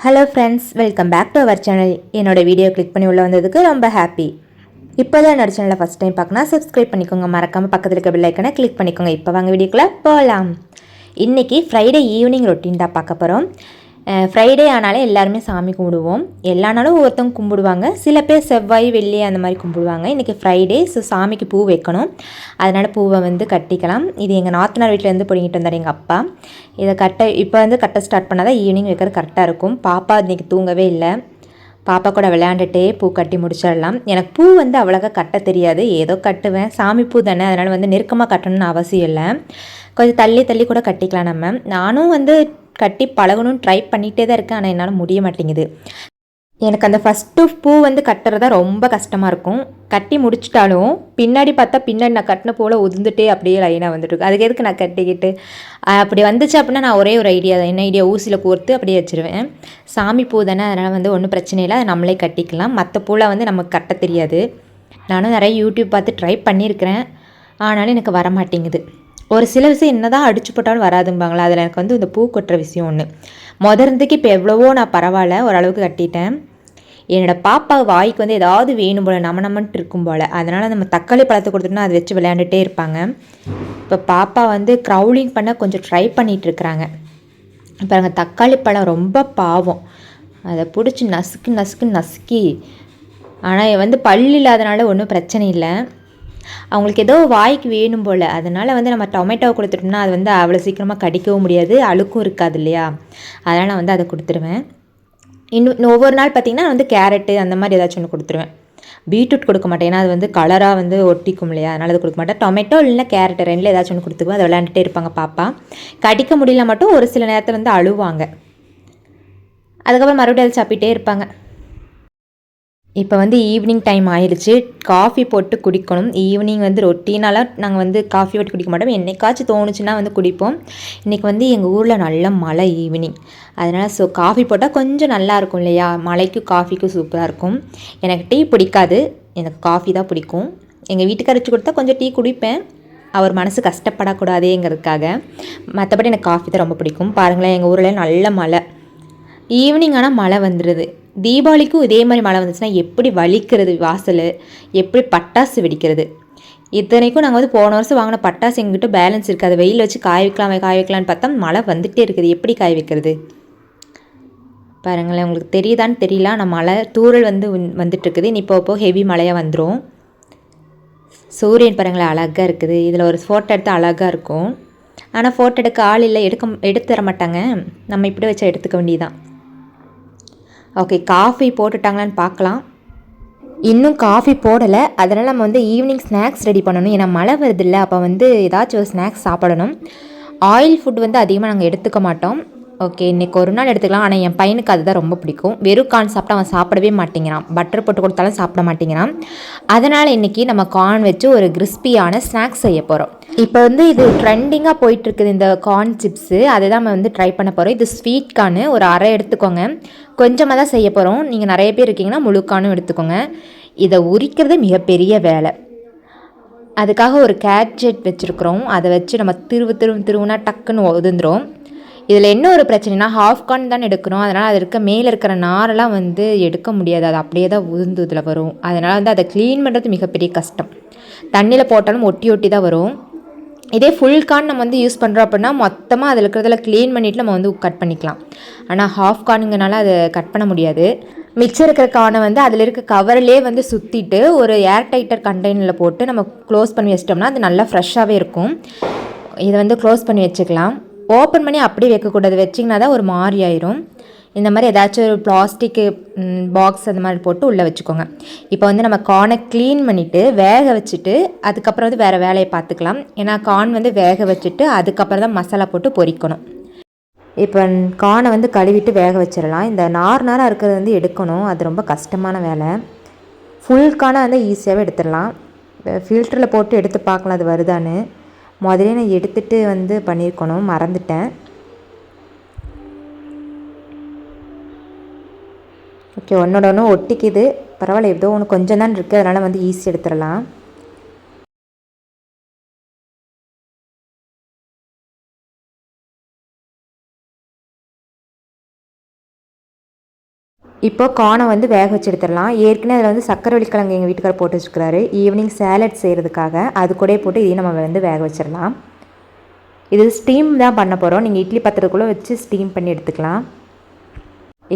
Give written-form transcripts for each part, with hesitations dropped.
Hello friends, welcome back to our channel. என்னோட video click பண்ணி உள்ள வந்ததுக்கு ரொம்ப ஹாப்பி. இப்போ தான் என்னோட சேனலை ஃபஸ்ட் டைம் பார்க்கணும், சப்ஸ்கிரைப் பண்ணிக்கோங்க. மறக்காமல் பக்கத்தில் இருக்க பெல் ஐக்கனை கிளிக் பண்ணிக்கோங்க. இப்போ வாங்க வீடியோக்குள்ளே போகலாம். இன்றைக்கி ஃப்ரைடே ஈவினிங் ரொட்டீன் தான் பார்க்க போகிறோம். ஃப்ரைடே ஆனாலே எல்லாருமே சாமி கும்பிடுவோம். எல்லா நாளும் ஒவ்வொருத்தவங்க கும்பிடுவாங்க. சில பேர் செவ்வாய் வெள்ளி அந்த மாதிரி கும்பிடுவாங்க. இன்றைக்கி ஃப்ரைடே, ஸோ சாமிக்கு பூ வைக்கணும். அதனால் பூவை வந்து கட்டிக்கலாம். இது எங்கள் நாத்தனார் வீட்டிலேருந்து பிடிங்கிட்டு வந்தார் எங்கள் அப்பா. இதை இப்போ கட்ட ஸ்டார்ட் பண்ணால் தான் ஈவினிங் வைக்கிறது கரெக்டாக இருக்கும். பாப்பா இன்றைக்கி தூங்கவே இல்லை. பாப்பா கூட விளையாண்டுட்டே பூ கட்டி முடிச்சிடலாம். எனக்கு பூ வந்து அவ்வளோக்கா கட்ட தெரியாது, ஏதோ கட்டுவேன். சாமி பூ தானே, அதனால் வந்து நெருக்கமாக கட்டணும்னு அவசியம் இல்லை. கொஞ்சம் தள்ளி தள்ளி கூட கட்டிக்கலாம். நானும் வந்து கட்டி பழகணும்னு ட்ரை பண்ணிகிட்டே தான் இருக்கேன், ஆனால் என்னால் முடிய மாட்டேங்குது. எனக்கு அந்த ஃபஸ்ட்டு பூ வந்து கட்டுறதா ரொம்ப கஷ்டமாக இருக்கும். கட்டி முடிச்சிட்டாலும் பின்னாடி பார்த்தா பின்னாடி நான் கட்டின போல் உதிர்ந்துட்டே அப்படியே லைனாக வந்துட்டுருக்கு. அதுக்கு எதுக்கு நான் கட்டிக்கிட்டு அப்படி வந்துச்சு அப்படின்னா நான் ஒரே ஒரு ஐடியா தான். என்ன ஐடியா? ஊசியில் கோர்த்து அப்படியே வச்சுருவேன். சாமி பூ தானே, அதனால் வந்து ஒன்றும் பிரச்சனை இல்லை, அதை நம்மளே கட்டிக்கலாம். மற்ற பூவில் வந்து நமக்கு கட்ட தெரியாது. நானும் நிறைய யூடியூப் பார்த்து ட்ரை பண்ணியிருக்கிறேன், ஆனாலும் எனக்கு வர மாட்டேங்குது. ஒரு சில விஷயம் என்ன தான் அடிச்சு போட்டாலும் வராதும்பாங்களா, அதில் எனக்கு வந்து இந்த பூ கொட்டுற விஷயம் ஒன்று. முதர்ந்துக்கு இப்போ எவ்வளவோ நான் பரவாயில்ல, ஓரளவுக்கு கட்டிட்டேன். என்னோடய பாப்பா வாய்க்கு வந்து ஏதாவது வேணும் போல், நமன்ட்டு இருக்கும் போல். அதனால் நம்ம தக்காளி பழத்தை கொடுத்துட்டோம்னா அதை வச்சு விளையாண்டுட்டே இருப்பாங்க. இப்போ பாப்பா வந்து க்ரௌலிங் பண்ண கொஞ்சம் ட்ரை பண்ணிகிட்ருக்குறாங்க. இப்போ அங்கே தக்காளி பழம் ரொம்ப பாவம், அதை பிடிச்சி நசுக்கி. ஆனால் வந்து பல் இல்லாதனால ஒன்றும் பிரச்சனை இல்லை. அவங்களுக்கு ஏதோ வாய்க்கு வேணும் போல், அதனால் வந்து நம்ம டொமேட்டோ கொடுத்துட்டோம்னா அது வந்து அவ்வளோ சீக்கிரமாக கடிக்கவும் முடியாது, அழுக்கும் இருக்காது இல்லையா. அதனால் நான் வந்து அதை கொடுத்துருவேன். இன்னும் ஒவ்வொரு நாள் பார்த்திங்கன்னா வந்து கேரட்டு அந்த மாதிரி ஏதாச்சும் ஒன்று கொடுத்துருவேன். பீட்ரூட் கொடுக்க மாட்டேன், ஏன்னா அது வந்து கலராக வந்து ஒட்டிக்கும் இல்லையா, அதனால் அது கொடுக்க மாட்டேன். டொமேட்டோ இல்லைன்னா கேரட்டு ரெண்டில் ஏதாச்சும் ஒன்று கொடுத்துக்குவேன். அதை விளையாண்டுட்டே இருப்பாங்க பாப்பா. கடிக்க முடியல மட்டும் ஒரு சில நேரத்தில் வந்து அழுவாங்க. அதுக்கப்புறம் மறுபடியும் அதை சாப்பிட்டே இருப்பாங்க. இப்போ வந்து ஈவினிங் டைம் ஆயிடுச்சு. காஃபி போட்டு குடிக்கணும். ஈவினிங் வந்து ரொட்டீனால நாங்கள் வந்து காஃபி போட்டு குடிக்க மாட்டோம், என்னைக்காச்சும் தோணுச்சுன்னா வந்து குடிப்போம். இன்றைக்கி வந்து எங்கள் ஊரில் நல்ல மழை ஈவினிங், அதனால் காஃபி போட்டால் கொஞ்சம் நல்லாயிருக்கும் இல்லையா. மழைக்கும் காஃபிக்கும் சூப்பராக இருக்கும். எனக்கு டீ பிடிக்காது, எனக்கு காஃபி தான் பிடிக்கும். எங்கள் வீட்டுக்கு அரைச்சி கொடுத்தா கொஞ்சம் டீ குடிப்பேன், அவர் மனசு கஷ்டப்படக்கூடாதேங்கிறதுக்காக. மற்றபடி எனக்கு காஃபி தான் ரொம்ப பிடிக்கும். பாருங்களேன், எங்கள் ஊரில் நல்ல மழை. ஈவினிங் ஆனால் மழை வந்துடுது. தீபாவளிக்கும் இதே மாதிரி மழை வந்துச்சுன்னா எப்படி வலிக்கிறது வாசல், எப்படி பட்டாசு வெடிக்கிறது. இத்தனைக்கும் நாங்கள் வந்து போன வருஷம் வாங்கின பட்டாசு எங்கிட்ட பேலன்ஸ் இருக்குது, அதை வெயில் வச்சு காய வைக்கலான்னு பார்த்தா மழை வந்துகிட்டே இருக்குது. எப்படி காய வைக்கிறது பாருங்களேன். உங்களுக்கு தெரியுதான்னு தெரியல, ஆனால் மழை தூரல் வந்து வந்துட்டுருக்குது. இப்போ ஹெவி மழையாக வந்துடும். சூரியன் பாருங்களேன் அழகாக இருக்குது. இதில் ஒரு ஃபோட்டோ எடுத்து அழகாக இருக்கும், ஆனால் ஃபோட்டோ எடுக்க ஆள் இல்லை, எடுத்து தர மாட்டாங்க. நம்ம இப்படி வச்சா எடுத்துக்க வேண்டியதான். ஓகே, காஃபி போட்டுட்டாங்களான்னு பார்க்கலாம். இன்னும் காஃபி போடலை, அதனால் நம்ம வந்து ஈவினிங் ஸ்நாக்ஸ் ரெடி பண்ணணும். ஏன்னா மழை வருது இல்லை, அப்போ வந்து ஏதாச்சும் ஒரு ஸ்நாக்ஸ் சாப்பிடணும். ஆயில் ஃபுட் வந்து அதிகமாக நாங்கள் எடுத்துக்க மாட்டோம். ஓகே, இன்றைக்கி ஒரு நாள் எடுத்துக்கலாம், ஆனால் என் பையனுக்கு அதுதான் ரொம்ப பிடிக்கும். வெறும் கார்ன் சாப்பிட்டா அவன் சாப்பிடவே மாட்டேங்கிறான், பட்டர் போட்டு கொடுத்தாலும் சாப்பிட மாட்டேங்கிறான். அதனால் இன்றைக்கி நம்ம கார்ன் வச்சு ஒரு கிறிஸ்பியான ஸ்நாக்ஸ் செய்ய போகிறோம். இப்போ வந்து இது ட்ரெண்டிங்காக போயிட்டுருக்குது இந்த கார்ன் சிப்ஸு, அதை தான் நம்ம வந்து ட்ரை பண்ண போகிறோம். இது ஸ்வீட் கார்னு ஒரு அரை எடுத்துக்கோங்க, கொஞ்சமாக தான் செய்ய போகிறோம். நீங்கள் நிறைய பேர் இருக்கீங்கன்னா முழு கார்னும் எடுத்துக்கோங்க. இதை உரிக்கிறது மிகப்பெரிய வேலை. அதுக்காக ஒரு கேட்ஜெட் வச்சுருக்குறோம், அதை வச்சு நம்ம திருவுனா டக்குன்னு உதிர்ந்துடும். இதில் என்ன ஒரு பிரச்சனைனா ஹாஃப் கார்ன் தான் எடுக்கணும், அதனால் அது மேலே இருக்கிற நாரெல்லாம் வந்து எடுக்க முடியாது, அது அப்படியே தான் உதிர்ந்து இதில் வரும். அதனால் வந்து அதை க்ளீன் பண்ணுறது மிகப்பெரிய கஷ்டம். தண்ணியில் போட்டாலும் ஒட்டி தான் வரும். இதே ஃபுல் கார்ன் நம்ம வந்து யூஸ் பண்ணுறோம் அப்படின்னா மொத்தமாக அதில் இருக்கிறதில் க்ளீன் பண்ணிவிட்டு நம்ம வந்து கட் பண்ணிக்கலாம். ஆனால் ஹாஃப் கார்னுங்கனால அதை கட் பண்ண முடியாது. மிச்சம் இருக்கிற கார்னை வந்து அதில் இருக்க கவர்லேயே வந்து சுற்றிட்டு ஒரு ஏர் டைட்டர் கண்டெய்னரில் போட்டு நம்ம க்ளோஸ் பண்ணி வச்சிட்டோம்னா அது நல்லா ஃப்ரெஷ்ஷாகவே இருக்கும். இதை வந்து க்ளோஸ் பண்ணி வச்சுக்கலாம். ஓப்பன் பண்ணி அப்படியே வைக்கக்கூடாது, வச்சிங்கன்னா தான் ஒரு மாதிரி ஆயிரும். இந்த மாதிரி ஏதாச்சும் ஒரு பிளாஸ்டிக்கு பாக்ஸ் அந்த மாதிரி போட்டு உள்ளே வச்சுக்கோங்க. இப்போ வந்து நம்ம கார்னை க்ளீன் பண்ணிவிட்டு வேக வச்சுட்டு அதுக்கப்புறம் வந்து வேறு வேலையை பார்த்துக்கலாம். ஏன்னா கார்ன் வந்து வேக வச்சுட்டு அதுக்கப்புறம் தான் மசாலா போட்டு பொரிக்கணும். இப்போ கார்னை வந்து கழுவிட்டு வேக வச்சிடலாம். இந்த நாராக இருக்கிறது வந்து எடுக்கணும், அது ரொம்ப கஷ்டமான வேலை. ஃபுல் கார்னை வந்து ஈஸியாகவே எடுத்துடலாம். ஃபில்டரில் போட்டு எடுத்து பார்க்கலாம் அது வருதான்னு. முதலே நான் எடுத்துகிட்டு வந்து பண்ணியிருக்கணும், மறந்துட்டேன். ஓகே, ஒன்று ஒட்டிக்குது, பரவாயில்ல, ஏதோ ஒன்று கொஞ்சம் தான் இருக்குது, அதனால் வந்து ஈஸி எடுத்துடலாம். இப்போ கார்னை வந்து வேக வச்சு எடுத்துடலாம். ஏற்கனவே அதில் வந்து சக்கரை வள்ளிக்கிழங்கு எங்கள் வீட்டுக்காரர் போட்டு வச்சுக்கிறாரு ஈவினிங் சேலட் செய்கிறதுக்காக. அது கூட போட்டு இதையும் நம்ம வந்து வேக வச்சிடலாம். இது ஸ்டீம் தான் பண்ண போகிறோம். நீங்கள் இட்லி பாத்திரத்துக்குள்ளே வச்சு ஸ்டீம் பண்ணி எடுத்துக்கலாம்.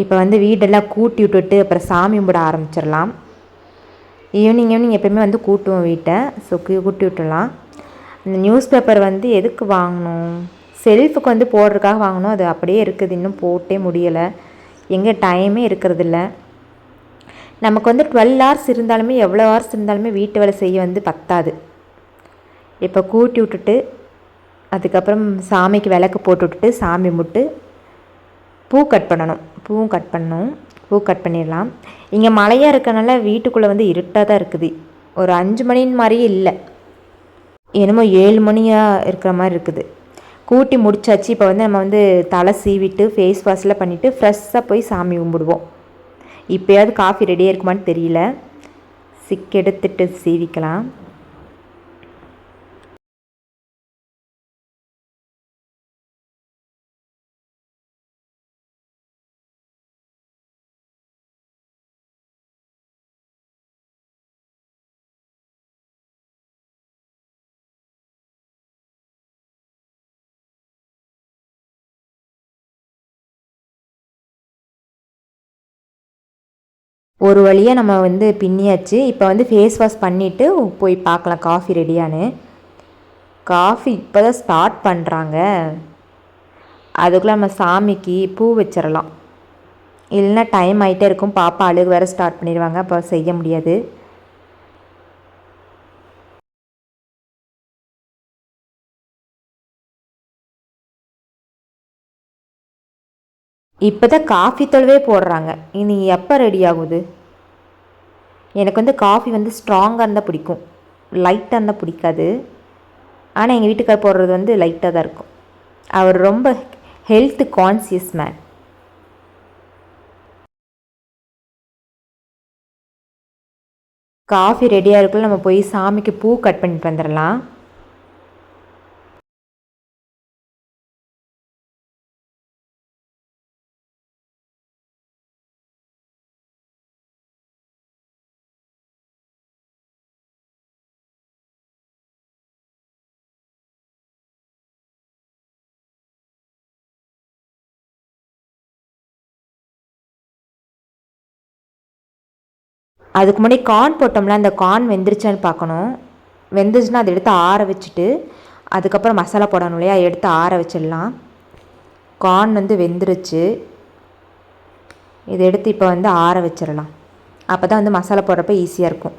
இப்போ வந்து வீடெல்லாம் கூட்டி விட்டுட்டு அப்புறம் சாமி கும்பிட ஆரம்பிச்சிடலாம். ஈவினிங் எப்போயுமே வந்து கூட்டுவோம் வீட்டை. ஸோ கூட்டி விட்டுடலாம். இந்த நியூஸ் பேப்பர் வந்து எதுக்கு வாங்கணும், செல்ஃபுக்கு வந்து போடுறதுக்காக வாங்கணும். அது அப்படியே இருக்குது, இன்னும் போட்டே முடியலை. எங்கே டைமே இருக்கிறதில்ல. நமக்கு வந்து 12 ஹவர்ஸ் இருந்தாலுமே எவ்வளோ ஹவர்ஸ் இருந்தாலுமே வீட்டு வேலை செய்ய வந்து பத்தாது. இப்போ கூட்டி விட்டுட்டு அதுக்கப்புறம் சாமிக்கு விளக்கு போட்டு விட்டுட்டு சாமி கும்பிட்டு பூ கட் பண்ணணும். பூ கட் பண்ணிடலாம். இங்கே மழையாக இருக்கனால வீட்டுக்குள்ளே வந்து இருட்டாக தான் இருக்குது. ஒரு 5 மணின்னு மாதிரியே இல்லை, என்னமோ 7 மணியாக இருக்கிற மாதிரி இருக்குது. கூட்டி முடிச்சாச்சு. இப்போ வந்து நம்ம வந்து தலை சீவிட்டு ஃபேஸ் வாஷ்லாம் பண்ணிவிட்டு ஃப்ரெஷ்ஷாக போய் சாமி கும்பிடுவோம். இப்போயாவது காஃபி ரெடியாக இருக்குமான்னு தெரியல. எடுத்துட்டு சீவிக்கலாம். ஒரு வழியாக நம்ம வந்து பின்னியாச்சு. இப்போ வந்து ஃபேஸ் வாஷ் பண்ணிவிட்டு போய் பார்க்கலாம் காஃபி ரெடியானு. காஃபி இப்போ தான் ஸ்டார்ட் பண்ணுறாங்க. அதுக்குள்ளே நம்ம சாமிக்கு பூ வச்சிடலாம். இல்லைன்னா டைம் ஆகிட்டே இருக்கும். பாப்பா அழுகு வேறு ஸ்டார்ட் பண்ணிடுவாங்க, அப்போ செய்ய முடியாது. இப்போ தான் காஃபி தொலைவே போடுறாங்க. இனி எப்போ ரெடி ஆகுது? எனக்கு வந்து காஃபி வந்து ஸ்ட்ராங்காக இருந்தால் பிடிக்கும், லைட்டாக இருந்தால் பிடிக்காது. ஆனால் எங்கள் வீட்டுக்கார் போடுறது வந்து லைட்டாக தான் இருக்கும். அவர் ரொம்ப ஹெல்த் கான்சியஸ் மேன். காஃபி ரெடியாக இருக்குள்ள நம்ம போய் சாமிக்கு பூ கட் பண்ணிட்டு வந்துடலாம். அதுக்கு முன்னாடி கார்ன் போட்டோம்ல, அந்த கார்ன் வெந்துருச்சான்னு பார்க்கணும். வெந்துருச்சுன்னா அதை எடுத்து ஆற வச்சுட்டு அதுக்கப்புறம் மசாலா போடணும் இல்லையா, எடுத்து ஆற வச்சிடலாம். கார்ன் வந்து வெந்துருச்சு. இதை எடுத்து இப்போ வந்து ஆற வச்சிடலாம். அப்போ தான் வந்து மசாலா போடுறப்ப ஈஸியாக இருக்கும்,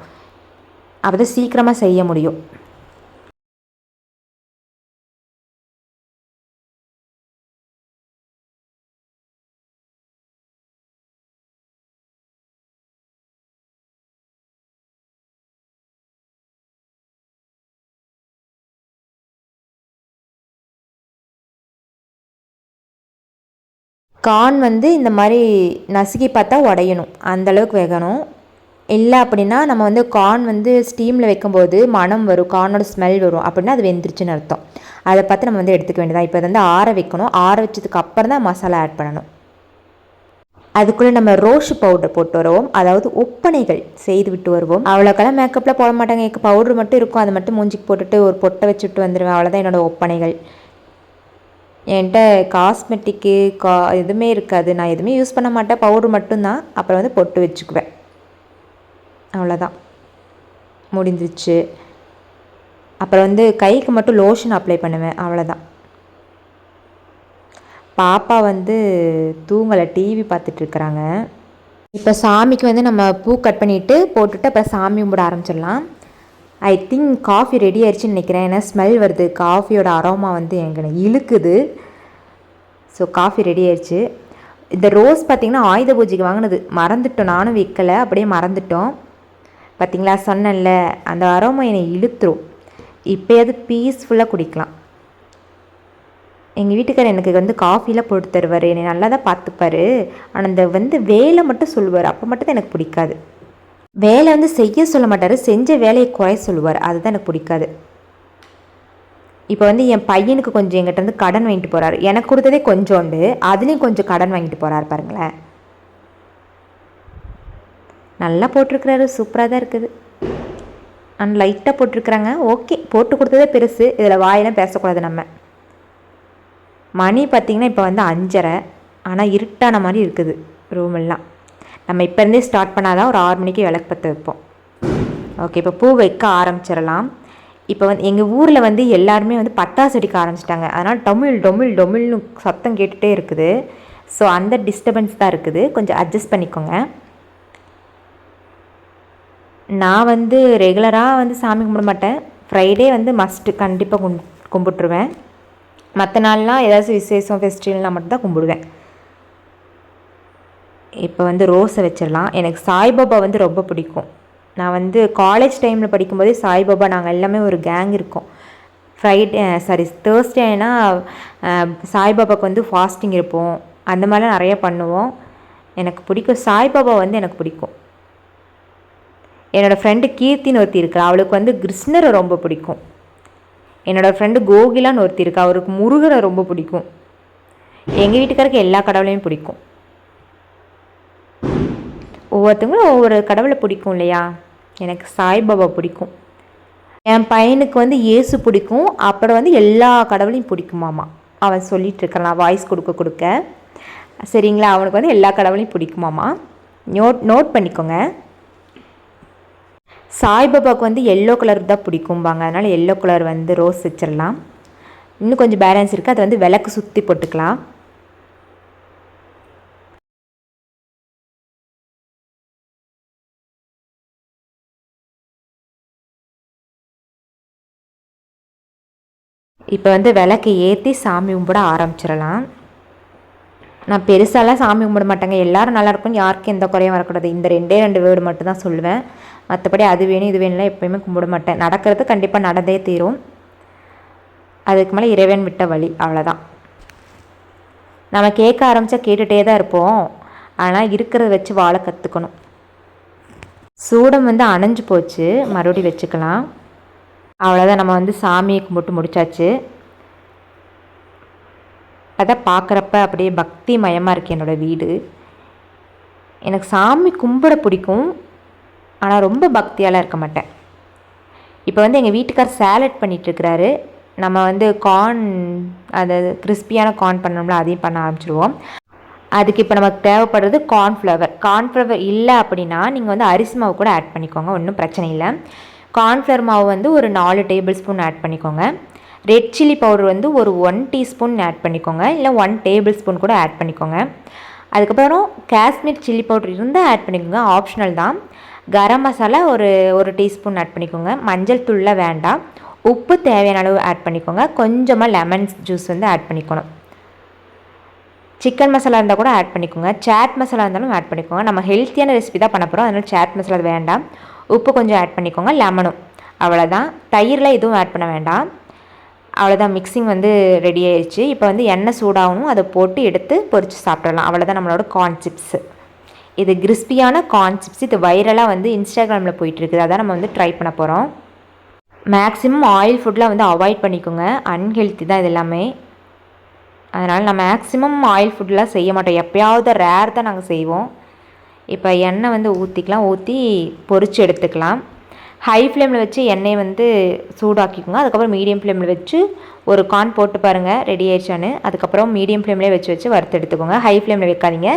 அப்போ தான் சீக்கிரமாக செய்ய முடியும். கார்ன் வந்து இந்த மாதிரி நசுக்கி பார்த்தா உடையணும், அந்தளவுக்கு வேகணும். இல்லை அப்படின்னா நம்ம வந்து கார்ன் வந்து ஸ்டீமில் வைக்கும்போது மனம் வரும், கார்னோட ஸ்மெல் வரும், அப்படின்னா அது வெந்துருச்சுன்னு அர்த்தம். அதை பார்த்து நம்ம வந்து எடுத்துக்க வேண்டியதான். இப்போ வந்து ஆற வைக்கணும். ஆற வச்சதுக்கு அப்புறம் தான் மசாலா ஆட் பண்ணணும். அதுக்குள்ளே நம்ம ரோஸ் பவுடர் போட்டு வருவோம், அதாவது ஒப்பனைகள் செய்து விட்டு வருவோம். அவ்வளோக்கெல்லாம் மேக்கப்பில் போட மாட்டாங்க, எனக்கு பவுடர் மட்டும் இருக்கும், அதை மட்டும் மூஞ்சிக்கு போட்டுட்டு ஒரு பொட்டை வச்சுட்டு வந்துடுவேன். அவ்வளோதான் என்னோடய ஒப்பனைகள். என்கிட்ட காஸ்மெட்டிக்கு எதுவுமே இருக்காது, நான் எதுவுமே யூஸ் பண்ண மாட்டேன், பவுட்ரு மட்டும்தான். அப்புறம் வந்து பொட்டு வச்சுக்குவேன், அவ்வளோதான், முடிஞ்சிச்சு. அப்புறம் வந்து கைக்கு மட்டும் லோஷன் அப்ளை பண்ணுவேன், அவ்வளோதான். பாப்பா வந்து தூங்கலை, டிவி பார்த்துட்ருக்குறாங்க. இப்போ சாமிக்கு வந்து நம்ம பூ கட் பண்ணிவிட்டு போட்டுட்டு அப்புறம் சாமி கும்பிட ஆரம்பிச்சிடலாம். ஐ திங்க் காஃபி ரெடி ஆயிடுச்சுன்னு நினைக்கிறேன். ஏன்னா ஸ்மெல் வருது, காஃபியோட அரோமா வந்து எனக்கு இழுக்குது. ஸோ காஃபி ரெடி ஆயிடுச்சு. இந்த ரோஸ் பார்த்திங்கன்னா ஆயுத பூஜைக்கு வாங்கினது, மறந்துட்டோம், நானும் வைக்கலை, அப்படியே மறந்துட்டோம். பார்த்திங்களா, சொன்னேன்ல, அந்த அரோமா என்னை இழுத்துரும். இப்போயாவது பீஸ்ஃபுல்லாக குடிக்கலாம். எங்கள் வீட்டுக்காரர் எனக்கு வந்து காஃபிலாம் போட்டு தருவார், என்னை நல்லா தான் பார்த்துப்பார். ஆனால் அந்த வந்து வேலை மட்டும் சொல்லுவார், அப்போ மட்டும் தான் எனக்கு பிடிக்காது. வேலை வந்து செய்ய சொல்ல மாட்டார், செஞ்ச வேலையை குறைய சொல்லுவார், அதுதான் எனக்கு பிடிக்காது. இப்போ வந்து என் பையனுக்கு கொஞ்சம் எங்கிட்ட வந்து கடன் வாங்கிட்டு போகிறாரு. எனக்கு கொடுத்ததே கொஞ்சோண்டு, அதுலேயும் கொஞ்சம் கடன் வாங்கிட்டு போகிறாரு பாருங்களேன். நல்லா போட்டிருக்கிறாரு, சூப்பராக தான் இருக்குது. அண்ட் லைட்டாக போட்டிருக்குறாங்க. ஓகே, போட்டு கொடுத்ததே பெருசு, இதில் வாயெல்லாம் பேசக்கூடாது நம்ம. மணி பார்த்திங்கன்னா இப்போ வந்து 5:30, ஆனால் இருட்டான மாதிரி இருக்குது ரூமெல்லாம். நம்ம இப்போருந்தே ஸ்டார்ட் பண்ணாதான் ஒரு 6 மணிக்கு விளக்கு பற்ற வைப்போம். ஓகே, இப்போ பூ வைக்க ஆரம்பிச்சிடலாம். இப்போ வந்து எங்கள் ஊரில் வந்து எல்லாருமே வந்து பட்டாசு அடிக்க ஆரம்பிச்சிட்டாங்க. அதனால் டொமிழ் டொமிழ் டொமிழ்னு சத்தம் கேட்டுகிட்டே இருக்குது. ஸோ அந்த டிஸ்டர்பன்ஸ் தான் இருக்குது, கொஞ்சம் அட்ஜஸ்ட் பண்ணிக்கோங்க. நான் வந்து ரெகுலராக வந்து சாமி கும்பிட மாட்டேன். ஃப்ரைடே வந்து மஸ்ட்டு கண்டிப்பாக கும்பிட்ருவேன். மற்ற நாள்லாம் ஏதாச்சும் விசேஷம் ஃபெஸ்டிவல்னால் மட்டும்தான் கும்பிடுவேன். இப்போ வந்து ரோஸை வச்சிடலாம். எனக்கு சாய்பாபா வந்து ரொம்ப பிடிக்கும். நான் வந்து காலேஜ் டைமில் படிக்கும்போதே சாய்பாபா நாங்கள் எல்லாமே ஒரு கேங் இருக்கோம். தேர்ஸ்டேனா சாய்பாபாவுக்கு வந்து ஃபாஸ்டிங் இருப்போம். அந்த மாதிரிலாம் நிறைய பண்ணுவோம். எனக்கு பிடிக்கும், சாய்பாபா வந்து எனக்கு பிடிக்கும். என்னோடய ஃப்ரெண்டு கீர்த்தின்னு ஒருத்தி இருக்கா, அவளுக்கு வந்து கிருஷ்ணரை ரொம்ப பிடிக்கும். என்னோடய ஃப்ரெண்டு கோகிலான்னு ஒருத்தி இருக்கா, அவருக்கு முருகரை ரொம்ப பிடிக்கும். எங்கள் வீட்டுக்காருக்கு எல்லா கடவுளையும் பிடிக்கும். ஒவ்வொருத்தவங்களும் ஒவ்வொரு கடவுளை பிடிக்கும் இல்லையா. எனக்கு சாய்பாபா பிடிக்கும். என் பையனுக்கு வந்து இயேசு பிடிக்கும். அப்புறம் வந்து எல்லா கடவுளையும் பிடிக்குமாமா. அவன் சொல்லிகிட்டு இருக்கிறான், நான் வாய்ஸ் கொடுக்க சரிங்களா. அவனுக்கு வந்து எல்லா கடவுளையும் பிடிக்குமாமா. நோட் பண்ணிக்கோங்க. சாய்பாபாவுக்கு வந்து எல்லோ கலர் தான் பிடிக்கும்பாங்க. அதனால் எல்லோ கலர் வந்து ரோஸ் வச்சிடலாம். இன்னும் கொஞ்சம் பேலன்ஸ் இருக்குது, அதை வந்து விளக்கு சுற்றி போட்டுக்கலாம். இப்போ வந்து விளக்கு ஏற்றி சாமி கும்பிட ஆரம்பிச்சிடலாம். நான் பெருசாலாம் சாமி கும்பிட மாட்டேங்க. எல்லோரும் நல்லாயிருக்கும், யாருக்கும் எந்த குறையும் வரக்கூடாது. இந்த 2 வேர்டு மட்டும் தான் சொல்லுவேன். மற்றபடி அது வேணும் இது வேணும்லாம் எப்போயுமே கும்பிட மாட்டேன். நடக்கிறது கண்டிப்பாக நடந்தே தீரும். அதுக்கு மேலே இறைவன் விட்ட வழி, அவ்வளோதான். நம்ம கேட்க ஆரம்பித்தா கேட்டுகிட்டே தான் இருப்போம். ஆனால் இருக்கிறத வச்சு வாழ கற்றுக்கணும். சூடம் வந்து அணைஞ்சு போச்சு, மறுபடியும் வச்சுக்கலாம். அவ்வளோதான், நம்ம வந்து சாமியை கும்பிட்டு முடிச்சாச்சு. அதான் பார்க்குறப்ப அப்படியே பக்தி மயமாக இருக்குது என்னோடய வீடு. எனக்கு சாமி கும்பிட பிடிக்கும், ஆனால் ரொம்ப பக்தியாலாம் இருக்க மாட்டேன். இப்போ வந்து எங்கள் வீட்டுக்கார் சேலட் பண்ணிகிட்ருக்கிறாரு. நம்ம வந்து கார்ன், அது கிறிஸ்பியான கார்ன் பண்ணோம்ல, அதையும் பண்ண ஆரம்பிச்சிடுவோம். அதுக்கு இப்போ நமக்கு தேவைப்படுறது கார்ன்ஃப்ளவர் இல்லை அப்படின்னா நீங்கள் வந்து அரிசி மாவு கூட ஆட் பண்ணிக்கோங்க, ஒன்றும் பிரச்சனை இல்லை. கார்ன்ஃப்ளவர் மாவு வந்து ஒரு 4 டேபிள் ஸ்பூன் ஆட் பண்ணிக்கோங்க. ரெட் சில்லி பவுடர் வந்து ஒரு 1 டீஸ்பூன் ஆட் பண்ணிக்கோங்க, இல்லை 1 டேபிள் ஸ்பூன் கூட ஆட் பண்ணிக்கோங்க. அதுக்கப்புறம் காஷ்மீர் சில்லி பவுடர் இருந்தால் ஆட் பண்ணிக்கோங்க, ஆப்ஷனல் தான். கரம் மசாலா ஒரு டீஸ்பூன் ஆட் பண்ணிக்கோங்க. மஞ்சள் தூள்லாம் வேண்டாம். உப்பு தேவையான அளவு ஆட் பண்ணிக்கோங்க. கொஞ்சமாக லெமன் ஜூஸ் வந்து ஆட் பண்ணிக்கணும். சிக்கன் மசாலா இருந்தால் கூட ஆட் பண்ணிக்கோங்க. சாட் மசாலா இருந்தாலும் ஆட் பண்ணிக்கோங்க. நம்ம ஹெல்த்தியான ரெசிபி தான் பண்ண போகிறோம், அதனால் சாட் மசாலா வேண்டாம். உப்பு கொஞ்சம் ஆட் பண்ணிக்கோங்க, லெமனும். அவ்வளோதான். தயிரில் எதுவும் ஆட் பண்ண வேண்டாம். அவ்வளோதான், மிக்சிங் வந்து ரெடி ஆயிடுச்சு. இப்போ வந்து எண்ணெய் சூடாகணும், அதை போட்டு எடுத்து பொரித்து சாப்பிட்றலாம். அவ்வளோதான் நம்மளோட கார்ன் சிப்ஸு. இது கிறிஸ்பியான கார்ன் சிப்ஸ். இது வைரலாக வந்து இன்ஸ்டாகிராமில் போயிட்டுருக்குது, அதான் நம்ம வந்து ட்ரை பண்ண போகிறோம். மேக்ஸிமம் ஆயில் ஃபுட்லாம் வந்து அவாய்ட் பண்ணிக்கோங்க, அன்ஹெல்த்தி தான் இது எல்லாமே. அதனால் நான் மேக்ஸிமம் ஆயில் ஃபுட்லாம் செய்ய மாட்டோம், எப்போயாவது ரேர் தான் நாங்கள் செய்வோம். இப்போ எண்ணெய் வந்து ஊற்றி பொரித்து எடுத்துக்கலாம். ஹை ஃப்ளேமில் வச்சு எண்ணெயை வந்து சூடாக்கிக்கோங்க. அதுக்கப்புறம் மீடியம் ஃப்ளேமில் வச்சு ஒரு கார்ன் போட்டு பாருங்கள் ரெடி ஆயிடுச்சான்னு. அதுக்கப்புறம் மீடியம் ஃப்ளேம்லேயே வச்சு வறுத்து எடுத்துக்கோங்க. ஹை ஃப்ளேமில் வைக்காதீங்க,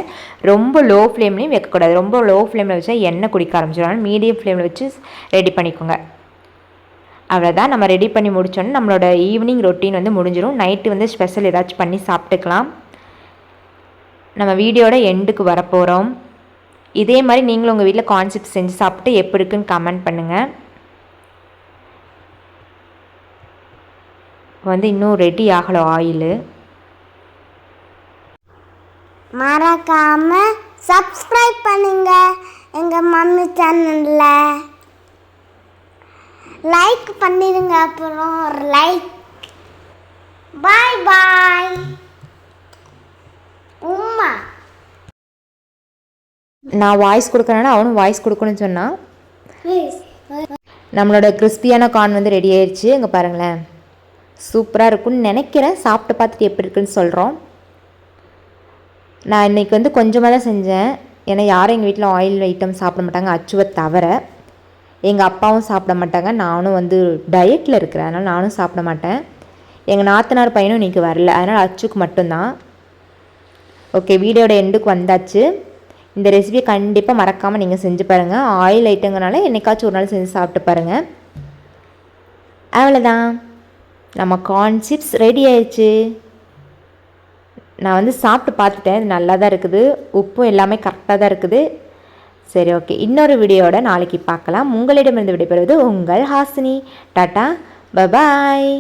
ரொம்ப லோ ஃப்ளேம்லேயும் வைக்கக்கூடாது. ரொம்ப லோ ஃப்ளேமில் வச்சா எண்ணெய் குடிக்க ஆரம்பிச்சிடும். மீடியம் ஃப்ளேமில் வச்சு ரெடி பண்ணிக்கோங்க. அவ்வளோதான், நம்ம ரெடி பண்ணி முடித்தோன்னே நம்மளோட ஈவினிங் ரொட்டீன் வந்து முடிஞ்சிடும். நைட்டு வந்து ஸ்பெஷல் ஏதாச்சும் பண்ணி சாப்பிட்டுக்கலாம். நம்ம வீடியோட எண்டுக்கு வரப்போகிறோம். இதே மாதிரி நீங்களும் உங்கள் வீட்டில் கான்செப்ட் செஞ்சு சாப்பிட்டு எப்படி இருக்குன்னு கமெண்ட் பண்ணுங்கள். வந்து இன்னும் ரெடி ஆகலை ஆயிலு. மறக்காம சப்ஸ்கிரைப் பண்ணுங்க எங்கள் மம்மி சேனலில். லைக் பண்ணிடுங்க, அப்புறம் ஒரு லைக். பாய் பாய். உம்மா. நான் வாய்ஸ் கொடுக்குறேன்னா அவனும் வாய்ஸ் கொடுக்கணும்னு சொன்னான். நம்மளோட கிறிஸ்பியான கார்ன் வந்து ரெடி ஆயிடுச்சு. இங்கே பாருங்களேன், சூப்பராக இருக்குன்னு நினைக்கிறேன். சாப்பிட்டு பார்த்துட்டு எப்படி இருக்குன்னு சொல்கிறோம். நான் இன்றைக்கி வந்து கொஞ்சமாக தான் செஞ்சேன். ஏன்னா யாரும் எங்கள் வீட்டில் ஆயில் ஐட்டம் சாப்பிட மாட்டாங்க, அச்சுவை தவிர. எங்கள் அப்பாவும் சாப்பிட மாட்டாங்க, நானும் வந்து டயட்டில் இருக்கிறேன், அதனால் நானும் சாப்பிட மாட்டேன். எங்கள் நாத்தனார் பையனும் இன்றைக்கி வரல, அதனால் அச்சுக்கு மட்டும்தான். ஓகே, வீடியோட எண்டுக்கு வந்தாச்சு. இந்த ரெசிபியை கண்டிப்பாக மறக்காமல் நீங்கள் செஞ்சு பாருங்கள். ஆயில் ஐட்டங்கனால என்னைக்காச்சும் ஒரு நாள் செஞ்சு சாப்பிட்டு பாருங்கள். அவ்வளோதான், நம்ம கார்ன் சிப்ஸ் ரெடி ஆயிடுச்சு. நான் வந்து சாப்பிட்டு பார்த்துட்டேன், இது நல்லா தான் இருக்குது, உப்பும் எல்லாமே கரெக்டாக தான் இருக்குது. சரி, ஓகே, இன்னொரு வீடியோட நாளைக்கு பார்க்கலாம். உங்களிடமிருந்து விடைபெறுவது உங்கள் ஹாசினி. Tata, bye bye.